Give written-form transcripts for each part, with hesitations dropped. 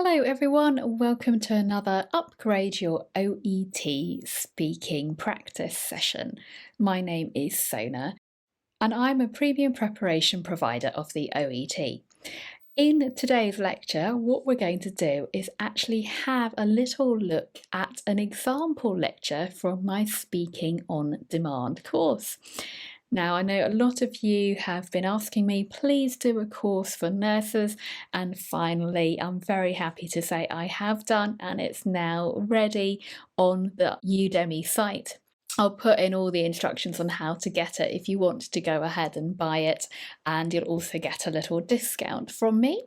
Hello everyone, welcome to another Upgrade Your OET Speaking Practice session. My name is Sona and I'm a premium preparation provider of the OET. In today's lecture, what we're going to do is actually have a little look at an example lecture from my Speaking on Demand course. Now, I know a lot of you have been asking me, please do a course for nurses, and finally, I'm very happy to say I have done, and it's now ready on the Udemy site. I'll put in all the instructions on how to get it if you want to go ahead and buy it, and you'll also get a little discount from me.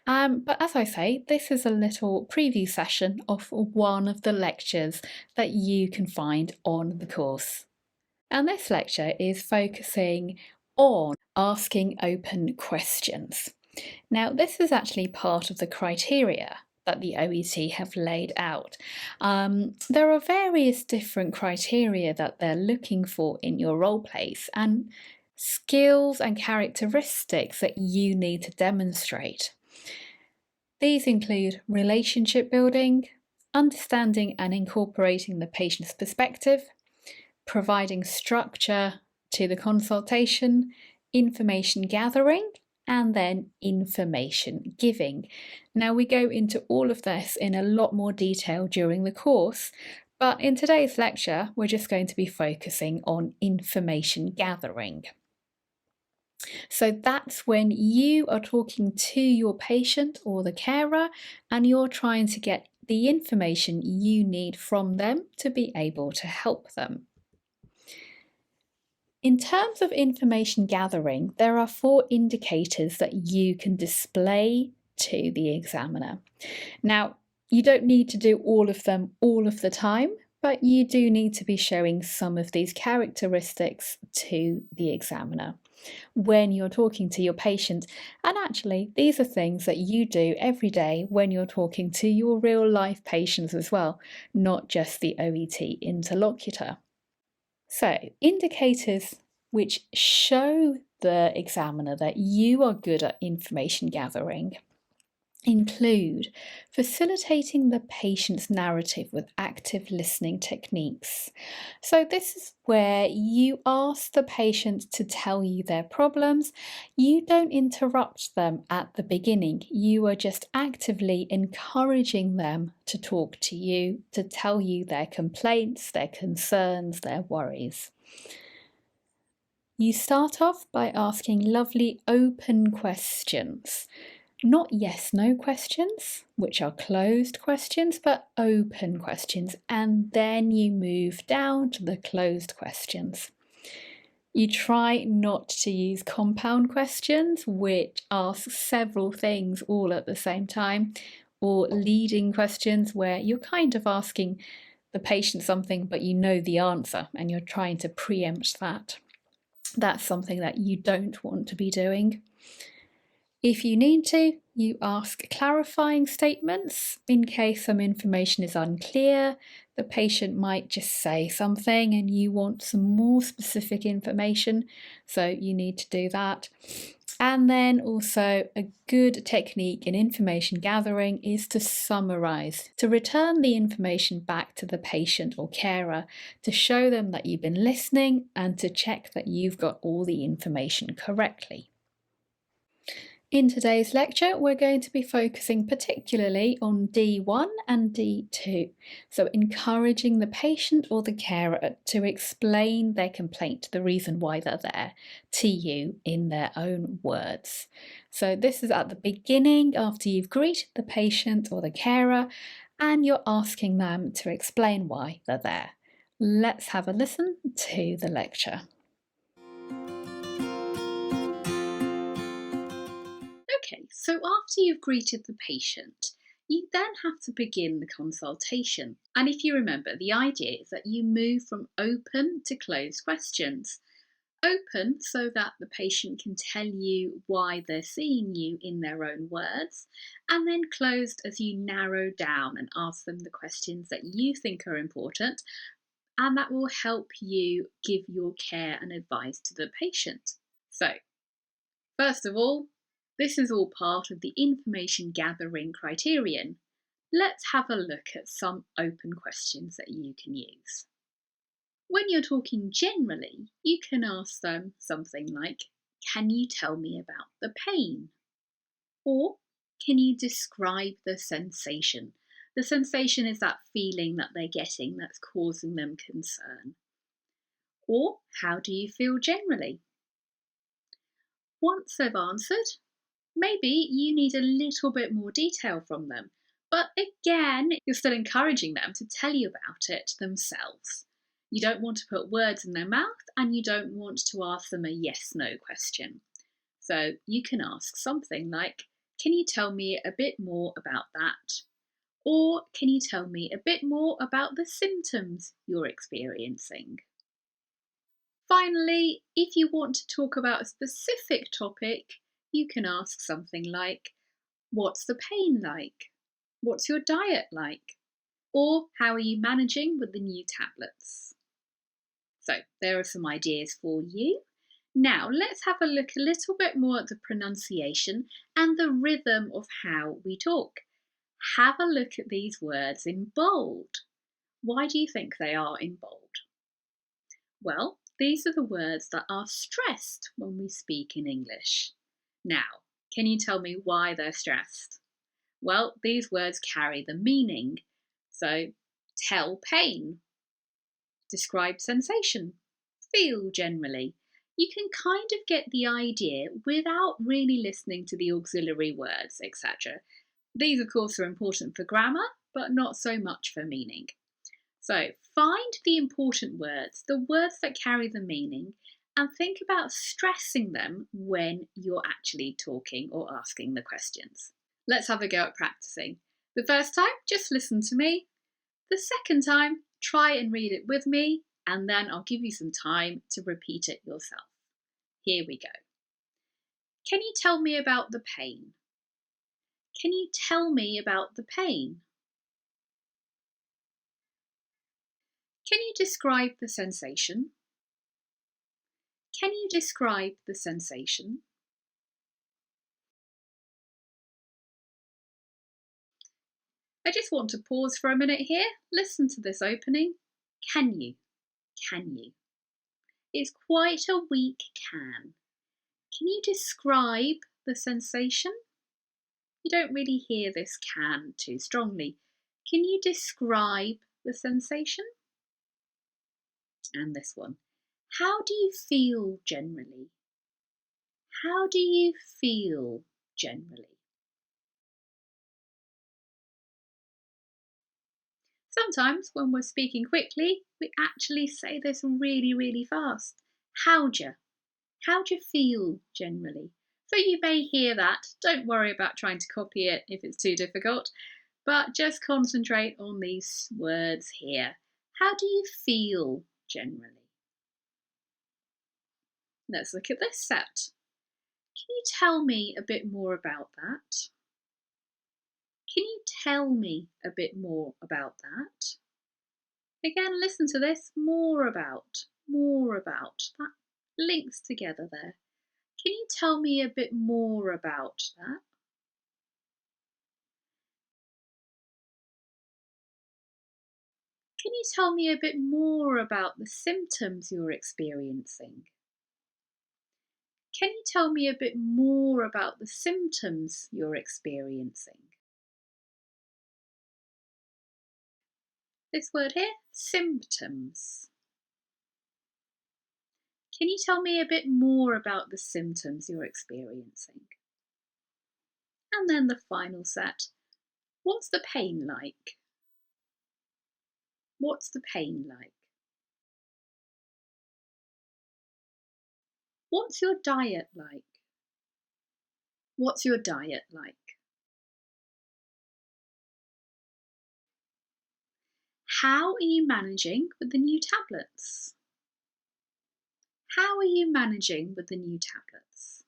But as I say, this is a little preview session of one of the lectures that you can find on the course. And this lecture is focusing on asking open questions. Now, this is actually part of the criteria that the OET have laid out. There are various different criteria that they're looking for in your role plays and skills and characteristics that you need to demonstrate. These include relationship building, understanding and incorporating the patient's perspective, providing structure to the consultation, information gathering, and then information giving. Now, we go into all of this in a lot more detail during the course, but in today's lecture, we're just going to be focusing on information gathering. So that's when you are talking to your patient or the carer and you're trying to get the information you need from them to be able to help them. In terms of information gathering, there are 4 indicators that you can display to the examiner. Now, you don't need to do all of them all of the time, but you do need to be showing some of these characteristics to the examiner when you're talking to your patient. And actually, these are things that you do every day when you're talking to your real life patients as well, not just the OET interlocutor. So, indicators which show the examiner that you are good at information gathering include facilitating the patient's narrative with active listening techniques. So this is where you ask the patient to tell you their problems. You don't interrupt them at the beginning. You are just actively encouraging them to talk to you, to tell you their complaints, their concerns, their worries. You start off by asking lovely open questions. Not yes/no questions, which are closed questions, but open questions, and then you move down to the closed questions. You try not to use compound questions, which ask several things all at the same time, or leading questions where you're kind of asking the patient something, but you know the answer, and you're trying to preempt that. That's something that you don't want to be doing. If you need to, you ask clarifying statements in case some information is unclear. The patient might just say something and you want some more specific information, so you need to do that. And then also a good technique in information gathering is to summarize, to return the information back to the patient or carer, to show them that you've been listening and to check that you've got all the information correctly. In today's lecture, we're going to be focusing particularly on D1 and D2, so encouraging the patient or the carer to explain their complaint, the reason why they're there, to you in their own words. So this is at the beginning after you've greeted the patient or the carer and you're asking them to explain why they're there. Let's have a listen to the lecture. Okay, so after you've greeted the patient, you then have to begin the consultation. And if you remember, the idea is that you move from open to closed questions. Open so that the patient can tell you why they're seeing you in their own words, and then closed as you narrow down and ask them the questions that you think are important, and that will help you give your care and advice to the patient. So, first of all, This is all part of the information gathering criterion. Let's have a look at some open questions that you can use. When you're talking generally, you can ask them something like, can you tell me about the pain? Or can you describe the sensation? The sensation is that feeling that they're getting that's causing them concern. Or how do you feel generally? Once they've answered, maybe you need a little bit more detail from them. But again, you're still encouraging them to tell you about it themselves. You don't want to put words in their mouth and you don't want to ask them a yes/no question. So you can ask something like, can you tell me a bit more about that? Or can you tell me a bit more about the symptoms you're experiencing? Finally, if you want to talk about a specific topic, you can ask something like, what's the pain like? What's your diet like? Or how are you managing with the new tablets? So there are some ideas for you. Now let's have a look a little bit more at the pronunciation and the rhythm of how we talk. Have a look at these words in bold. Why do you think they are in bold? Well, these are the words that are stressed when we speak in English. Now, can you tell me why they're stressed? Well, these words carry the meaning. So, tell pain, describe sensation, feel generally. You can kind of get the idea without really listening to the auxiliary words, etc. These, of course, are important for grammar, but not so much for meaning. So find the important words, the words that carry the meaning, and think about stressing them when you're actually talking or asking the questions. Let's have a go at practicing. The first time, just listen to me. The second time, try and read it with me, and then I'll give you some time to repeat it yourself. Here we go. Can you tell me about the pain? Can you tell me about the pain? Can you describe the sensation? Can you describe the sensation? I just want to pause for a minute here. Listen to this opening. Can you? Can you? It's quite a weak can. Can you describe the sensation? You don't really hear this can too strongly. Can you describe the sensation? And this one. How do you feel generally? How do you feel generally? Sometimes when we're speaking quickly, we actually say this really, really fast. How'd you? How'd you feel generally? So you may hear that. Don't worry about trying to copy it if it's too difficult, but just concentrate on these words here. How do you feel generally? Let's look at this set. Can you tell me a bit more about that? Can you tell me a bit more about that? Again, listen to this. More about. That links together there. Can you tell me a bit more about that? Can you tell me a bit more about the symptoms you're experiencing? Can you tell me a bit more about the symptoms you're experiencing? This word here, symptoms. Can you tell me a bit more about the symptoms you're experiencing? And then the final set. What's the pain like? What's the pain like? What's your diet like? What's your diet like? How are you managing with the new tablets? How are you managing with the new tablets?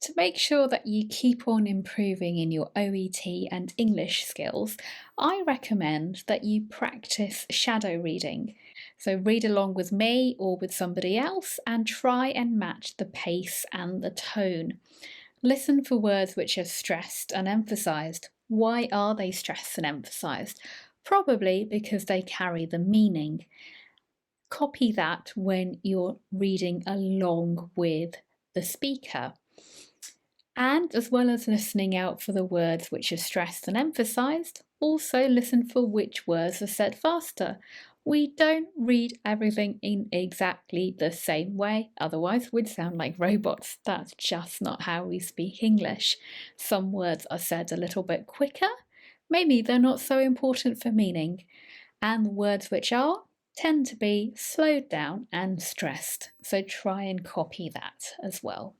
To make sure that you keep on improving in your OET and English skills, I recommend that you practice shadow reading. So read along with me or with somebody else and try and match the pace and the tone. Listen for words which are stressed and emphasised. Why are they stressed and emphasised? Probably because they carry the meaning. Copy that when you're reading along with the speaker. And as well as listening out for the words which are stressed and emphasised, also listen for which words are said faster. We don't read everything in exactly the same way, otherwise we'd sound like robots. That's just not how we speak English. Some words are said a little bit quicker, maybe they're not so important for meaning, and the words which are tend to be slowed down and stressed, so try and copy that as well.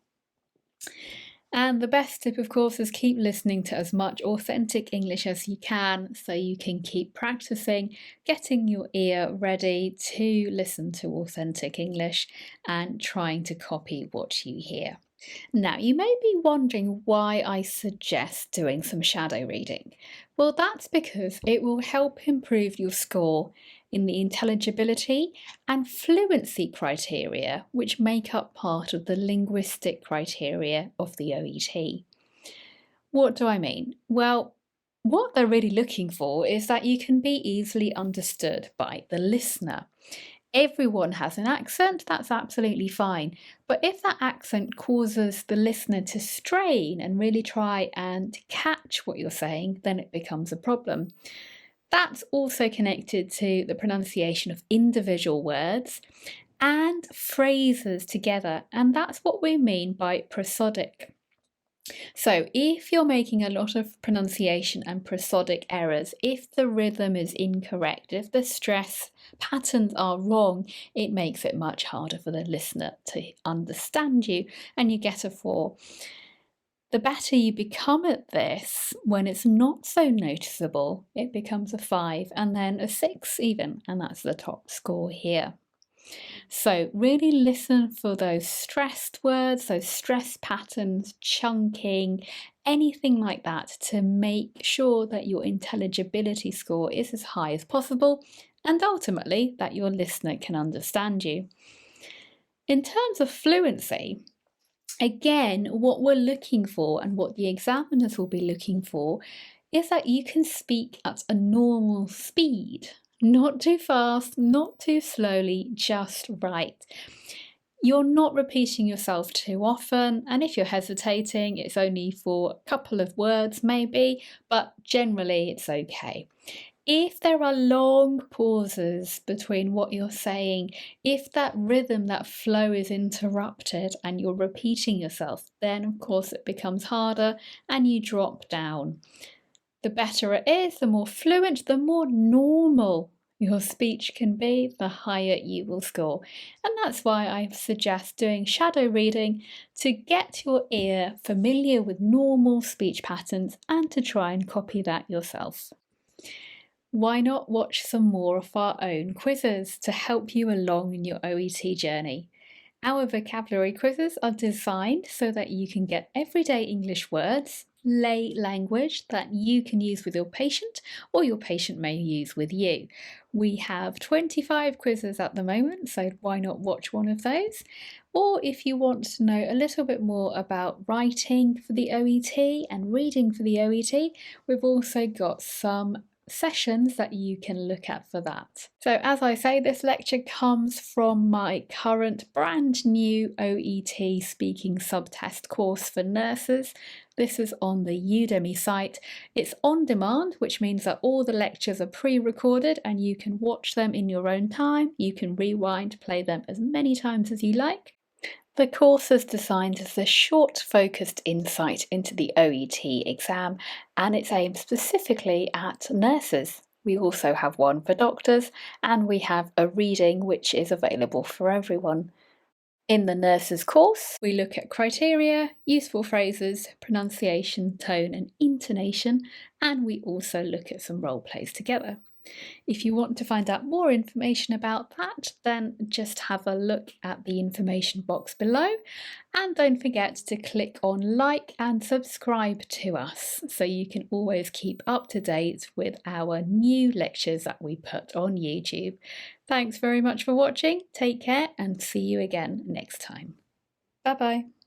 And the best tip, of course, is keep listening to as much authentic English as you can so you can keep practicing, getting your ear ready to listen to authentic English and trying to copy what you hear. Now, you may be wondering why I suggest doing some shadow reading. Well, that's because it will help improve your score in the intelligibility and fluency criteria, which make up part of the linguistic criteria of the OET. What do I mean? Well, what they're really looking for is that you can be easily understood by the listener. Everyone has an accent, that's absolutely fine. But if that accent causes the listener to strain and really try and catch what you're saying, then it becomes a problem. That's also connected to the pronunciation of individual words and phrases together, and that's what we mean by prosodic. So if you're making a lot of pronunciation and prosodic errors, if the rhythm is incorrect, if the stress patterns are wrong, it makes it much harder for the listener to understand you, and you get a 4. The better you become at this, when it's not so noticeable, it becomes a 5 and then a 6 even, and that's the top score here. So really listen for those stressed words, those stress patterns, chunking, anything like that to make sure that your intelligibility score is as high as possible and ultimately that your listener can understand you. In terms of fluency, again, what we're looking for and what the examiners will be looking for is that you can speak at a normal speed. Not too fast, not too slowly, just right. You're not repeating yourself too often, and if you're hesitating, it's only for a couple of words maybe, but generally it's okay. If there are long pauses between what you're saying, if that rhythm, that flow is interrupted and you're repeating yourself, then of course it becomes harder and you drop down. The better it is, the more fluent, the more normal your speech can be, the higher you will score. And that's why I suggest doing shadow reading to get your ear familiar with normal speech patterns and to try and copy that yourself. Why not watch some more of our own quizzes to help you along in your OET journey? Our vocabulary quizzes are designed so that you can get everyday English words, lay language that you can use with your patient or your patient may use with you. We have 25 quizzes at the moment, so why not watch one of those? Or if you want to know a little bit more about writing for the OET and reading for the OET, we've also got some sessions that you can look at for that. So as I say, this lecture comes from my current brand new OET Speaking Sub-Test course for nurses. This is on the Udemy site. It's on demand, which means that all the lectures are pre-recorded and you can watch them in your own time. You can rewind, play them as many times as you like. The course is designed as a short, focused insight into the OET exam, and it's aimed specifically at nurses. We also have one for doctors, and we have a reading which is available for everyone. In the nurses course, we look at criteria, useful phrases, pronunciation, tone, and intonation, and we also look at some role plays together. If you want to find out more information about that, then just have a look at the information box below, and don't forget to click on like and subscribe to us so you can always keep up to date with our new lectures that we put on YouTube. Thanks very much for watching, take care and see you again next time. Bye bye.